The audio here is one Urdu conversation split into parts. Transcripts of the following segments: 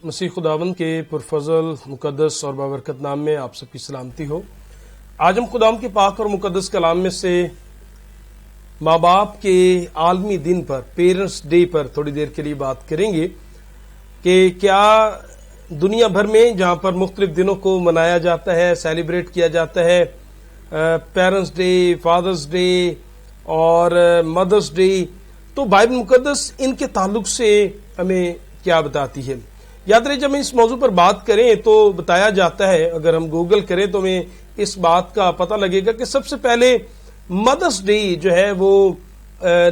مسیح خداوند کے پرفضل مقدس اور بابرکت نام میں آپ سب کی سلامتی ہو۔ آج ہم خداوند کے پاک اور مقدس کلام میں سے ماں باپ کے عالمی دن پر، پیرنٹس ڈے پر تھوڑی دیر کے لیے بات کریں گے کہ کیا دنیا بھر میں جہاں پر مختلف دنوں کو منایا جاتا ہے، سیلیبریٹ کیا جاتا ہے، پیرنٹس ڈے، فادرز ڈے اور مدرس ڈے، تو بائبل مقدس ان کے تعلق سے ہمیں کیا بتاتی ہے؟ یاد رہے جب ہم اس موضوع پر بات کریں تو بتایا جاتا ہے، اگر ہم گوگل کریں تو ہمیں اس بات کا پتہ لگے گا کہ سب سے پہلے مدرس ڈے جو ہے وہ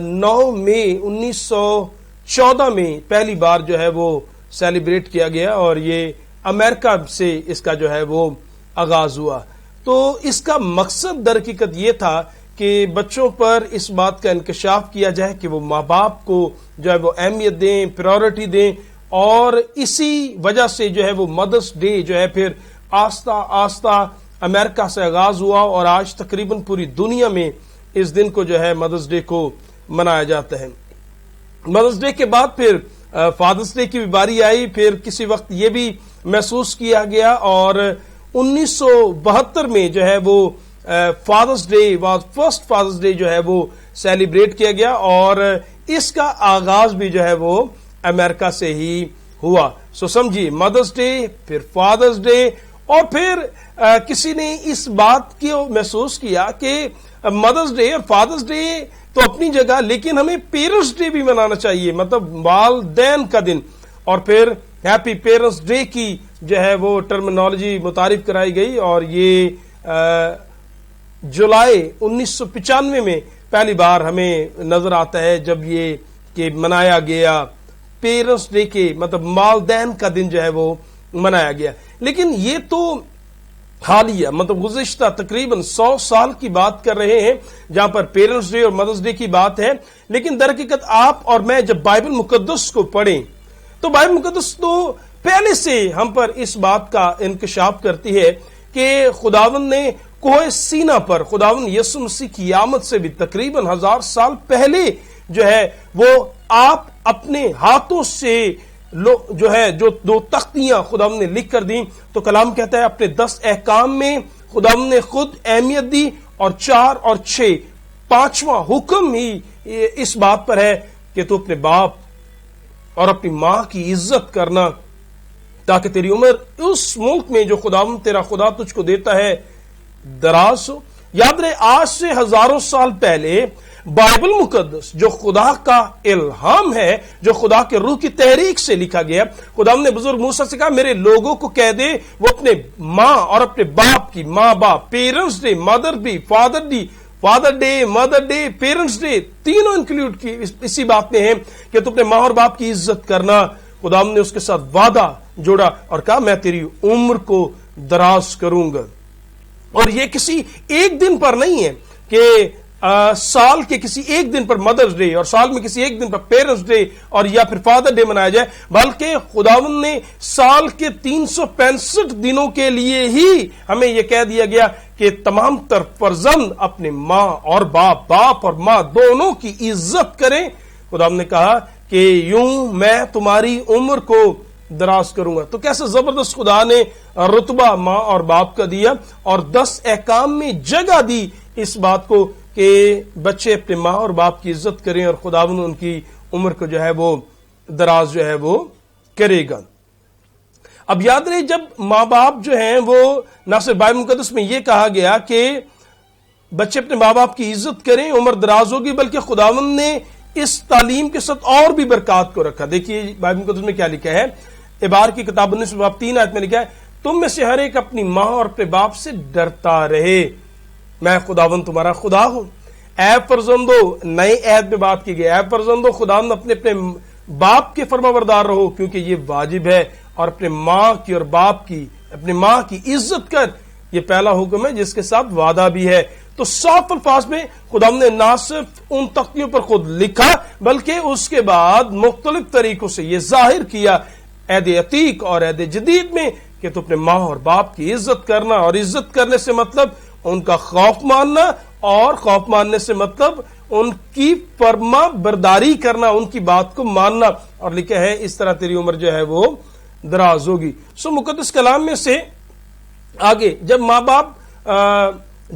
9 مئی 1914 میں پہلی بار جو ہے وہ سیلیبریٹ کیا گیا اور یہ امریکہ سے اس کا جو ہے وہ آغاز ہوا۔ تو اس کا مقصد در حقیقت یہ تھا کہ بچوں پر اس بات کا انکشاف کیا جائے کہ وہ ماں باپ کو جو ہے وہ اہمیت دیں، پرائورٹی دیں، اور اسی وجہ سے جو ہے وہ مدرس ڈے جو ہے پھر آہستہ آہستہ امریکہ سے آغاز ہوا اور آج تقریباً پوری دنیا میں اس دن کو جو ہے مدرس ڈے کو منایا جاتا ہے۔ مدرس ڈے کے بعد پھر فادرس ڈے کی بھی باری آئی، پھر کسی وقت یہ بھی محسوس کیا گیا اور 1972 میں جو ہے وہ father's day first father's day جو ہے وہ سیلیبریٹ کیا گیا اور اس کا آغاز بھی جو ہے وہ امریکہ سے ہی ہوا۔ سو سمجھیے مدرس ڈے، پھر فادرس ڈے، اور پھر کسی نے اس بات کو محسوس کیا کہ مدرس ڈے اور فادرس ڈے تو اپنی جگہ، لیکن ہمیں پیرنٹس ڈے بھی منانا چاہیے، مطلب والدین کا دن، اور پھر ہیپی پیرنٹس ڈے کی جو ہے وہ ٹرمینالوجی متعارف کرائی گئی اور یہ جولائی 1995 میں پہلی بار ہمیں نظر آتا ہے جب یہ کہ منایا گیا پیرنٹس ڈے کے، مطلب والدین کا دن جو ہے وہ منایا گیا۔ لیکن یہ تو حالیہ، مطلب گزشتہ تقریباً 100 سال کی بات کر رہے ہیں جہاں پر پیرنٹس ڈے اور مدرس ڈے کی بات ہے، لیکن در حقیقت آپ اور میں جب بائبل مقدس کو پڑھیں تو بائبل مقدس تو پہلے سے ہم پر اس بات کا انکشاف کرتی ہے کہ خداوند نے کوہ سینا پر، خداوند یسوع مسیح کی آمد سے بھی تقریباً 1000 سال پہلے جو ہے وہ آپ اپنے ہاتھوں سے جو ہے جو 2 تختیاں خداوند نے لکھ کر دیں، تو کلام کہتا ہے اپنے 10 احکام میں خداوند نے خود اہمیت دی، اور 4 اور 6 5واں حکم ہی اس بات پر ہے کہ تو اپنے باپ اور اپنی ماں کی عزت کرنا تاکہ تیری عمر اس ملک میں جو خداوند تیرا خدا تجھ کو دیتا ہے دراز ہو۔ یاد رہے آج سے ہزاروں سال پہلے بائبل مقدس جو خدا کا الہام ہے، جو خدا کے روح کی تحریک سے لکھا گیا، خدا نے بزرگ موسیٰ سے کہا میرے لوگوں کو کہہ دے وہ اپنے ماں اور اپنے باپ کی، ماں باپ، parents day, mother day, father day, mother day, parents day, تینوں انکلوڈ کی اسی بات میں ہیں کہ تو اپنے ماں اور باپ کی عزت کرنا۔ خدا نے اس کے ساتھ وعدہ جوڑا اور کہا میں تیری عمر کو دراز کروں گا، اور یہ کسی ایک دن پر نہیں ہے کہ سال کے کسی ایک دن پر مدرس ڈے اور سال میں کسی ایک دن پر پیرنٹس ڈے اور یا پھر فادر ڈے منایا جائے، بلکہ خداوند نے سال کے 365 دنوں کے لیے ہی ہمیں یہ کہہ دیا گیا کہ تمام تر فرزند اپنے ماں اور باپ اور ماں دونوں کی عزت کریں۔ خداوند نے کہا کہ یوں میں تمہاری عمر کو دراز کروں گا۔ تو کیسے زبردست خدا نے رتبہ ماں اور باپ کا دیا اور 10 احکام میں جگہ دی اس بات کو کہ بچے اپنے ماں اور باپ کی عزت کریں اور خداوند ان کی عمر کو جو ہے وہ دراز جو ہے وہ کرے گا۔ اب یاد رہے جب ماں باپ جو ہیں وہ نہ صرف بائبل مقدس میں یہ کہا گیا کہ بچے اپنے ماں باپ کی عزت کریں عمر دراز ہوگی، بلکہ خداوند نے اس تعلیم کے ساتھ اور بھی برکات کو رکھا۔ دیکھیے بائبل مقدس میں کیا لکھا ہے، عبار کی کتاب 19:3 میں لکھا ہے تم میں سے ہر ایک اپنی ماں اور اپنے باپ سے ڈرتا رہے، میں خداوند تمہارا خدا ہوں۔ اے فرزندو، نئے عہد میں بات کی گئی، اے فرزندو خداوند اپنے باپ کے فرما بردار رہو کیونکہ یہ واجب ہے، اور اپنے ماں کی اور باپ کی، اپنے ماں کی عزت کر، یہ پہلا حکم ہے جس کے ساتھ وعدہ بھی ہے۔ تو صاف الفاظ میں خداوند نے نہ صرف ان تختیوں پر خود لکھا بلکہ اس کے بعد مختلف طریقوں سے یہ ظاہر کیا عہد عتیق اور عہد جدید میں کہ تو اپنے ماں اور باپ کی عزت کرنا، اور عزت کرنے سے مطلب ان کا خوف ماننا، اور خوف ماننے سے مطلب ان کی فرما برداری کرنا، ان کی بات کو ماننا، اور لکھا ہے اس طرح تیری عمر جو ہے وہ دراز ہوگی. سو مقدس کلام میں سے آگے جب ماں باپ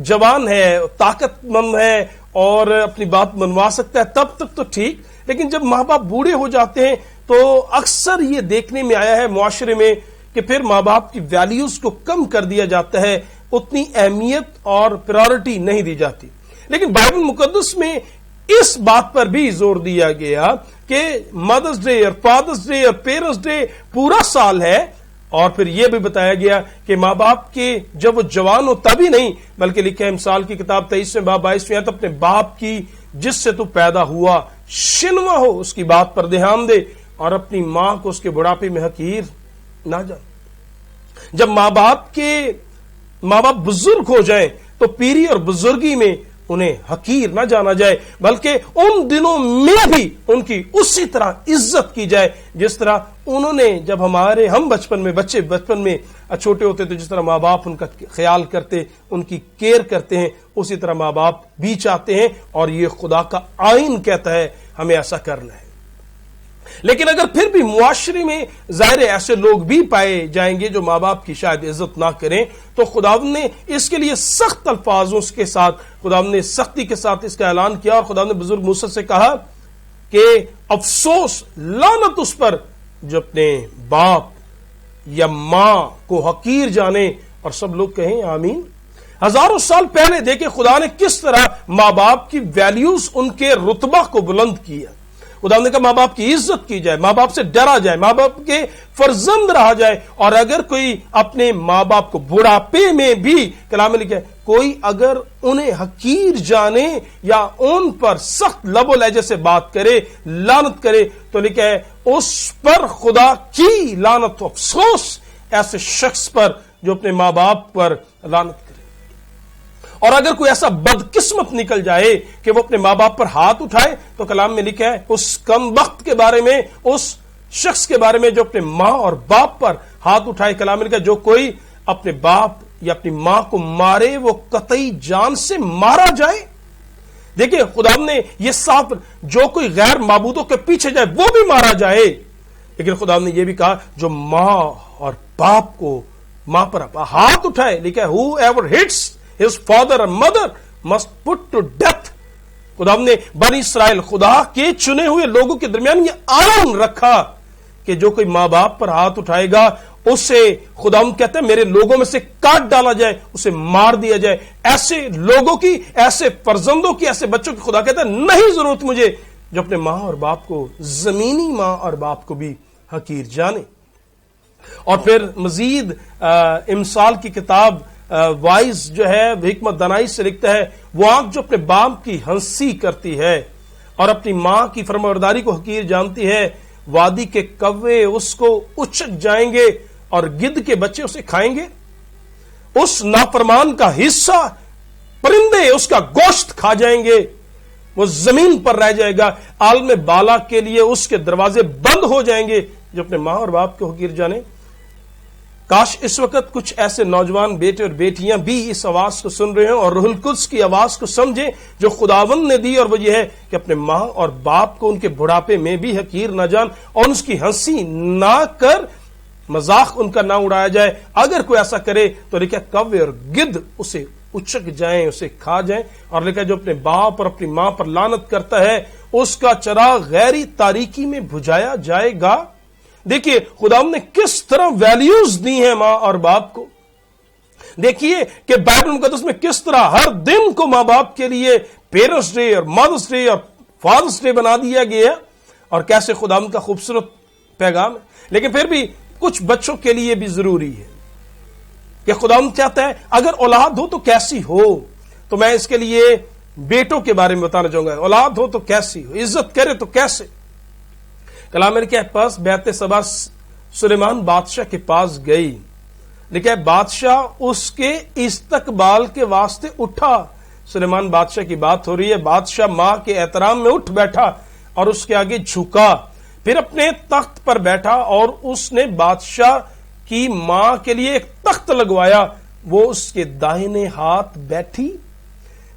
جوان ہے، طاقت مند ہے اور اپنی بات منوا سکتا ہے تب تک تو ٹھیک، لیکن جب ماں باپ بوڑھے ہو جاتے ہیں تو اکثر یہ دیکھنے میں آیا ہے معاشرے میں کہ پھر ماں باپ کی ویلیوز کو کم کر دیا جاتا ہے، اتنی اہمیت اور پرائورٹی نہیں دی جاتی. لیکن بائبل مقدس میں اس بات پر بھی زور دیا گیا کہ مدرس ڈے اور فادرس ڈے اور پیرنٹس ڈے پورا سال ہے، اور پھر یہ بھی بتایا گیا کہ ماں باپ کے جب وہ جوان ہو تبھی نہیں، بلکہ لکھا ہے مثال کی کتاب 23 باب 22 آیت، اپنے باپ کی جس سے تو پیدا ہوا شنوا ہو اس کی بات پر دھیان دے، اور اپنی ماں کو اس کے بڑھاپے میں حقیر نہ جان. جب ماں باپ بزرگ ہو جائیں تو پیری اور بزرگی میں انہیں حقیر نہ جانا جائے، بلکہ ان دنوں میں بھی ان کی اسی طرح عزت کی جائے جس طرح انہوں نے جب ہم بچپن میں چھوٹے ہوتے تو جس طرح ماں باپ ان کا خیال کرتے، ان کی کیئر کرتے ہیں، اسی طرح ماں باپ بھی چاہتے ہیں، اور یہ خدا کا آئین کہتا ہے ہمیں ایسا کرنا ہے. لیکن اگر پھر بھی معاشرے میں ظاہر ایسے لوگ بھی پائے جائیں گے جو ماں باپ کی شاید عزت نہ کریں، تو خداوند نے اس کے لیے سخت الفاظوں کے ساتھ، خداوند نے سختی کے ساتھ اس کا اعلان کیا، اور خداوند نے بزرگ موسیٰ سے کہا کہ افسوس، لعنت اس پر جو اپنے باپ یا ماں کو حقیر جانے. اور سب لوگ کہیں آمین. ہزاروں سال پہلے دیکھیں خدا نے کس طرح ماں باپ کی ویلیوز، ان کے رتبہ کو بلند کیا. خدا نے کہا ماں باپ کی عزت کی جائے، ماں باپ سے ڈرا جائے، ماں باپ کے فرزند رہا جائے. اور اگر کوئی اپنے ماں باپ کو بڑھاپے میں بھی، کلام میں لکھا ہے، کوئی اگر انہیں حقیر جانے یا ان پر سخت لب و لہجے سے بات کرے، لعنت کرے، تو لکھا ہے اس پر خدا کی لعنت، افسوس ایسے شخص پر جو اپنے ماں باپ پر لعنت کرے. اور اگر کوئی ایسا بدقسمت نکل جائے کہ وہ اپنے ماں باپ پر ہاتھ اٹھائے، تو کلام میں لکھا ہے اس کم وقت کے بارے میں، اس شخص کے بارے میں جو اپنے ماں اور باپ پر ہاتھ اٹھائے، کلام میں لکھا ہے جو کوئی اپنے باپ یا اپنی ماں کو مارے وہ قطعی جان سے مارا جائے. دیکھیں خدا نے یہ صاف، جو کوئی غیر معبودوں کے پیچھے جائے وہ بھی مارا جائے. لیکن خدا نے یہ بھی کہا جو ماں اور باپ کو، ماں پر ہاتھ اٹھائے، لکھا ہے who ever hits his father and mother must put to death. خدا نے بنی اسرائیل، خدا کے چنے ہوئے لوگوں کے درمیان یہ آئین رکھا کہ جو کوئی ماں باپ پر ہاتھ اٹھائے گا اسے خدا کہتے ہیں میرے لوگوں میں سے کاٹ ڈالا جائے، اسے مار دیا جائے. ایسے لوگوں کی، ایسے فرزندوں کی، ایسے بچوں کی خدا کہتا ہے نہیں ضرورت مجھے جو اپنے ماں اور باپ کو، زمینی ماں اور باپ کو بھی حقیر جانے. اور پھر مزید امثال کی کتاب وائز جو ہے حکمت دانائی سے لکھتا ہے وہ آنکھ جو اپنے باپ کی ہنسی کرتی ہے اور اپنی ماں کی فرمانبرداری کو حقیر جانتی ہے، وادی کے کوے اس کو اچک جائیں گے اور گدھ کے بچے اسے کھائیں گے. اس نافرمان کا حصہ پرندے اس کا گوشت کھا جائیں گے، وہ زمین پر رہ جائے گا. عالم بالا کے لیے اس کے دروازے بند ہو جائیں گے جو اپنے ماں اور باپ کو حقیر جانے. کاش اس وقت کچھ ایسے نوجوان بیٹے اور بیٹیاں بھی اس آواز کو سن رہے ہیں اور روح القدس کی آواز کو سمجھیں جو خداوند نے دی، اور وہ یہ ہے کہ اپنے ماں اور باپ کو ان کے بڑھاپے میں بھی حقیر نہ جان اور اس کی ہنسی نہ کر، مذاق ان کا نہ اڑایا جائے. اگر کوئی ایسا کرے تو لکھا کوے اور گدھ اسے اچک جائیں، اسے کھا جائیں. اور لکھا جو اپنے باپ اور اپنی ماں پر لعنت کرتا ہے اس کا چراغ غیری تاریکی میں بجھایا جائے گا. دیکھیے خدا نے کس طرح ویلیوز دی ہیں ماں اور باپ کو. دیکھیے کہ بائبل مقدس میں کس طرح ہر دن کو ماں باپ کے لیے پیرنٹس ڈے اور مدرس ڈے اور فادرس ڈے بنا دیا گیا، اور کیسے خدا کا خوبصورت پیغام ہے. لیکن پھر بھی کچھ بچوں کے لیے بھی ضروری ہے کہ خدا چاہتا ہے اگر اولاد ہو تو کیسی ہو. تو میں اس کے لیے بیٹوں کے بارے میں بتانا چاہوں گا. اولاد ہو تو کیسی ہو، عزت کرے تو کیسے. کلام کے پاس بیت سبا سلیمان بادشاہ کے پاس گئی، لیکن بادشاہ اس کے استقبال کے واسطے اٹھا. سلیمان بادشاہ کی بات ہو رہی ہے. بادشاہ ماں کے احترام میں اٹھ بیٹھا اور اس کے آگے جھکا، پھر اپنے تخت پر بیٹھا اور اس نے بادشاہ کی ماں کے لیے ایک تخت لگوایا. وہ اس کے داہنے ہاتھ بیٹھی.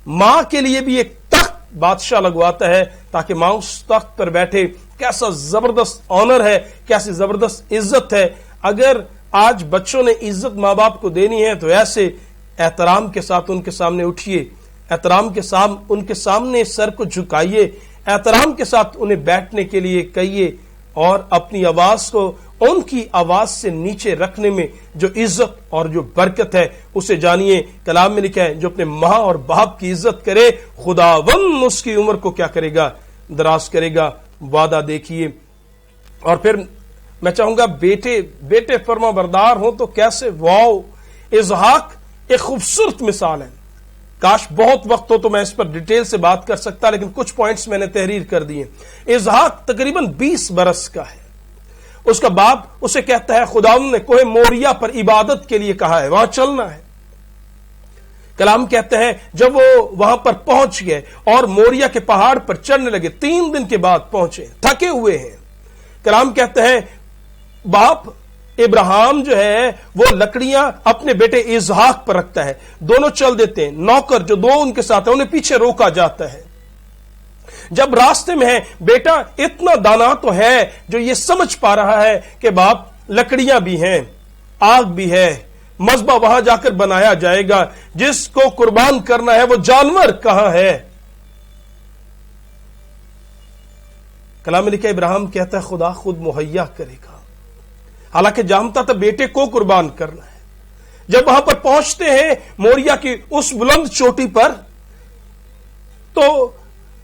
ماں کے لیے بھی ایک تخت بادشاہ لگواتا ہے تاکہ ماں اس تخت پر بیٹھے. کیسا زبردست آنر ہے، کیسی زبردست عزت ہے. اگر آج بچوں نے عزت ماں باپ کو دینی ہے تو ایسے احترام کے ساتھ ان کے سامنے اٹھیے، احترام کے ساتھ ان کے سامنے سر کو جھکائیے، احترام کے ساتھ انہیں بیٹھنے کے لیے کہیے، اور اپنی آواز کو ان کی آواز سے نیچے رکھنے میں جو عزت اور جو برکت ہے اسے جانیے۔ کلام میں لکھا ہے جو اپنے ماں اور باپ کی عزت کرے خداوند اس کی عمر کو کیا کرے گا؟ دراز کرے گا۔ وعدہ دیکھیے۔ اور پھر میں چاہوں گا بیٹے فرما بردار ہوں تو کیسے؟ واو! اسحاق ایک خوبصورت مثال ہے۔ کاش بہت وقت ہو تو میں اس پر ڈیٹیل سے بات کر سکتا، لیکن کچھ پوائنٹس میں نے تحریر کر دیے۔ اسحاق تقریباً 20 برس کا ہے۔ اس کا باپ اسے کہتا ہے خداوند نے کوہ موریا پر عبادت کے لیے کہا ہے، وہاں چلنا ہے۔ کلام کہتے ہیں جب وہ وہاں پر پہنچ گئے اور موریا کے پہاڑ پر چڑھنے لگے، 3 دن کے بعد پہنچے، تھکے ہوئے ہیں۔ کلام کہتے ہیں باپ ابراہیم جو ہے وہ لکڑیاں اپنے بیٹے اسحاق پر رکھتا ہے، دونوں چل دیتے ہیں، نوکر جو 2 ان کے ساتھ ہیں انہیں پیچھے روکا جاتا ہے۔ جب راستے میں ہے، بیٹا اتنا دانا تو ہے جو یہ سمجھ پا رہا ہے کہ باپ لکڑیاں بھی ہیں، آگ بھی ہے، مذبح وہاں جا کر بنایا جائے گا، جس کو قربان کرنا ہے وہ جانور کہاں ہے؟ کلام میں لکھا ابراہیم کہتا ہے خدا خود مہیا کرے گا، حالانکہ جانتا تھا بیٹے کو قربان کرنا ہے۔ جب وہاں پر پہنچتے ہیں موریا کی اس بلند چوٹی پر، تو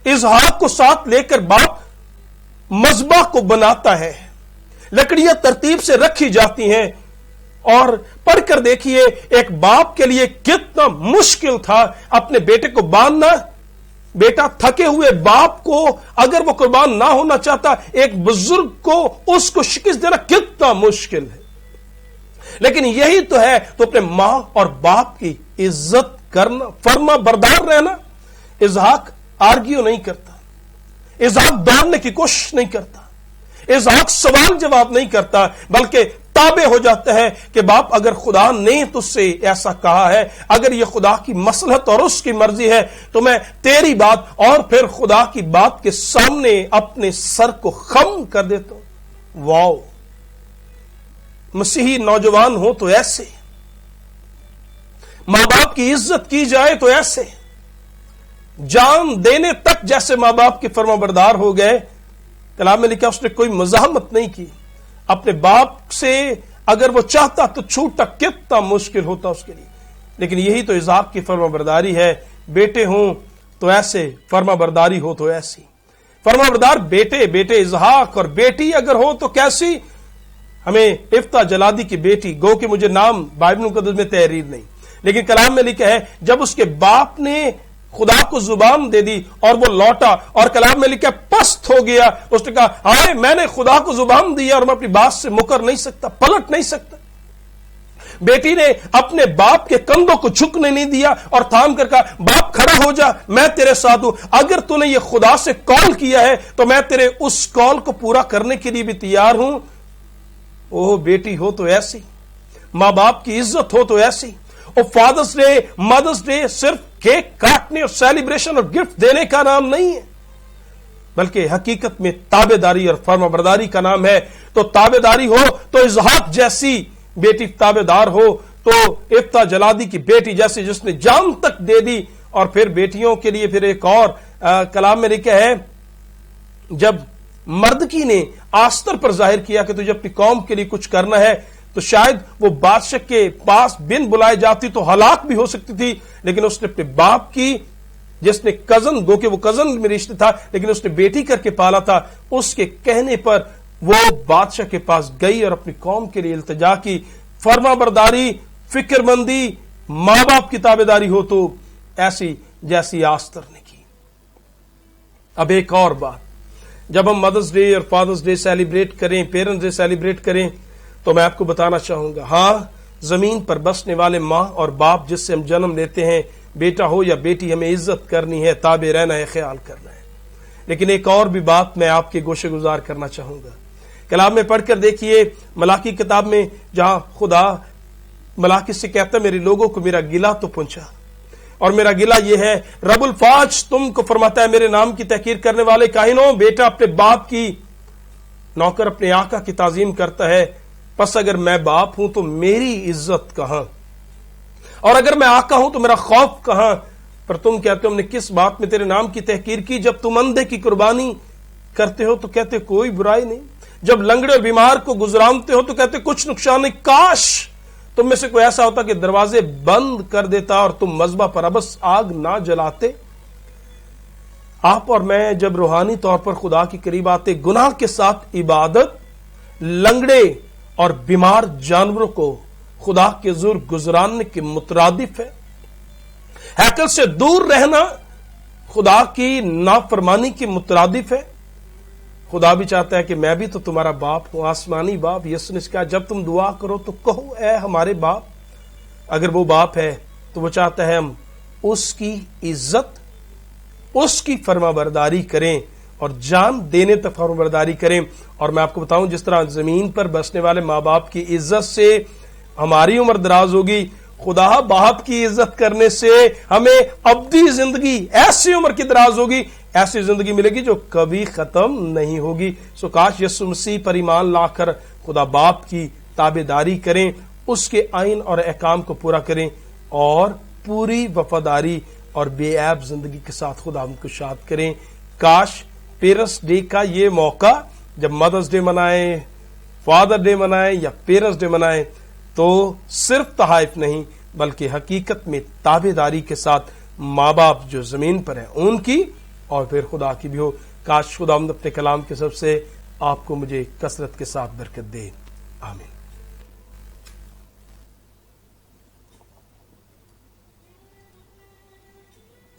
اسحاق کو ساتھ لے کر باپ مذبح کو بناتا ہے، لکڑیاں ترتیب سے رکھی جاتی ہیں، اور پڑھ کر دیکھیے ایک باپ کے لیے کتنا مشکل تھا اپنے بیٹے کو باندھنا۔ بیٹا تھکے ہوئے باپ کو اگر وہ قربان نہ ہونا چاہتا، ایک بزرگ کو اس کو شکست دینا کتنا مشکل ہے، لیکن یہی تو ہے تو اپنے ماں اور باپ کی عزت کرنا، فرما بردار رہنا۔ اسحاق آرگیو نہیں کرتا، اسحاق دوڑنے کی کوشش نہیں کرتا، اسحاق سوال جواب نہیں کرتا، بلکہ تابع ہو جاتا ہے کہ باپ اگر خدا نے تجھ سے ایسا کہا ہے، اگر یہ خدا کی مصلحت اور اس کی مرضی ہے تو میں تیری بات اور پھر خدا کی بات کے سامنے اپنے سر کو خم کر دیتا ہوں۔ واو! مسیحی نوجوان ہو تو ایسے، ماں باپ کی عزت کی جائے تو ایسے، جان دینے تک جیسے ماں باپ کے فرما بردار ہو گئے۔ کلام میں لکھا اس نے کوئی مزاحمت نہیں کی، اپنے باپ سے اگر وہ چاہتا تو چھوٹا کتنا مشکل ہوتا اس کے لیے، لیکن یہی تو اسحاق کی فرما برداری ہے۔ بیٹے ہوں تو ایسے، فرما برداری ہو تو ایسی۔ فرما بردار بیٹے اسحاق، اور بیٹی اگر ہو تو کیسی؟ ہمیں افتہ جلادی کی بیٹی، گو کہ مجھے نام بائبل مقدس میں تحریر نہیں، لیکن کلام میں لکھا ہے جب اس کے باپ نے خدا کو زبان دے دی اور وہ لوٹا، اور کلام میں لکھا پست ہو گیا، اس نے کہا ہائے میں نے خدا کو زبان دی اور میں اپنی بات سے مکر نہیں سکتا، پلٹ نہیں سکتا۔ بیٹی نے اپنے باپ کے کندھوں کو جھکنے نہیں دیا اور تھام کر کہا باپ کھڑا ہو جا، میں تیرے ساتھ ہوں، اگر تو نے یہ خدا سے کال کیا ہے تو میں تیرے اس کال کو پورا کرنے کے لیے بھی تیار ہوں۔ اوہ بیٹی ہو تو ایسی، ماں باپ کی عزت ہو تو ایسی۔ اور فادرز ڈے، مدرز ڈے صرف کیک کاٹنے اور سیلیبریشن اور گفٹ دینے کا نام نہیں ہے، بلکہ حقیقت میں تابع داری اور فرما برداری کا نام ہے۔ تو تابع داری ہو تو اسحاق جیسی بیٹی تابع دار ہو، تو افتہ جلادی کی بیٹی جیسی جس نے جان تک دے دی۔ اور پھر بیٹیوں کے لیے پھر ایک اور کلام میں لکھا ہے جب مردکی نے آستر پر ظاہر کیا کہ تجھے اپنی قوم کے لیے کچھ کرنا ہے، تو شاید وہ بادشاہ کے پاس بن بلائے جاتی تو ہلاک بھی ہو سکتی تھی، لیکن اس نے اپنے باپ کی، جس نے کزن، گو کہ وہ کزن میں رشتے تھا لیکن اس نے بیٹی کر کے پالا تھا، اس کے کہنے پر وہ بادشاہ کے پاس گئی اور اپنی قوم کے لیے التجا کی۔ فرما برداری، فکر مندی، ماں باپ کی تابع داری ہو تو ایسی جیسی آستر نے کی۔ اب ایک اور بات، جب ہم مدرز ڈے اور فادرز ڈے سیلیبریٹ کریں، پیرنٹس ڈے سیلیبریٹ کریں، تو میں آپ کو بتانا چاہوں گا ہاں زمین پر بسنے والے ماں اور باپ جس سے ہم جنم لیتے ہیں، بیٹا ہو یا بیٹی، ہمیں عزت کرنی ہے، تابع رہنا ہے، خیال کرنا ہے۔ لیکن ایک اور بھی بات میں آپ کے گوشے گزار کرنا چاہوں گا۔ کلام میں پڑھ کر دیکھیے ملاکی کتاب میں، جہاں خدا ملاکی سے کہتا ہے میرے لوگوں کو میرا گلہ تو پہنچا، اور میرا گلہ یہ ہے، رب الفاج تم کو فرماتا ہے میرے نام کی تحقیر کرنے والے کاہنوں، بیٹا اپنے باپ کی، نوکر اپنے آقا کی تعظیم کرتا ہے پس اگر میں باپ ہوں تو میری عزت کہاں، اور اگر میں آقا ہوں تو میرا خوف کہاں؟ پر تم کہتے ہو ہم نے کس بات میں تیرے نام کی تحقیر کی؟ جب تم اندھے کی قربانی کرتے ہو تو کہتے کوئی برائی نہیں، جب لنگڑے اور بیمار کو گزرانتے ہو تو کہتے کچھ نقصان نہیں۔ کاش تم میں سے کوئی ایسا ہوتا کہ دروازے بند کر دیتا اور تم مذبح پر ابس آگ نہ جلاتے۔ آپ اور میں جب روحانی طور پر خدا کے قریب آتے، گناہ کے ساتھ عبادت لنگڑے اور بیمار جانوروں کو خدا کے حضور گزراننے کے مترادف ہے۔ ہیکل سے دور رہنا خدا کی نافرمانی کے مترادف ہے۔ خدا بھی چاہتا ہے کہ میں بھی تو تمہارا باپ ہوں، آسمانی باپ۔ یسوع نے کہا جب تم دعا کرو تو کہو اے ہمارے باپ۔ اگر وہ باپ ہے تو وہ چاہتا ہے ہم اس کی عزت، اس کی فرما برداری کریں اور جان دینے تک فرما برداری کریں۔ اور میں آپ کو بتاؤں جس طرح زمین پر بسنے والے ماں باپ کی عزت سے ہماری عمر دراز ہوگی، خدا باپ کی عزت کرنے سے ہمیں ابدی زندگی، ایسی عمر کی دراز ہوگی، ایسی زندگی ملے گی جو کبھی ختم نہیں ہوگی۔ سو کاش یسوع مسیح پر ایمان لا کر خدا باپ کی تابعداری کریں، اس کے آئین اور احکام کو پورا کریں اور پوری وفاداری اور بے عیب زندگی کے ساتھ خدا ہم کو شاد کریں۔ کاش پیرنٹس ڈے کا یہ موقع جب مدرس ڈے منائیں، فادر ڈے منائیں یا پیرنٹس ڈے منائیں تو صرف تحائف نہیں بلکہ حقیقت میں تابعداری کے ساتھ ماں باپ جو زمین پر ہیں ان کی اور پھر خدا کی بھی ہو۔ کاش خدا اپنے کلام کے سب سے آپ کو مجھے کثرت کے ساتھ برکت دے، آمین۔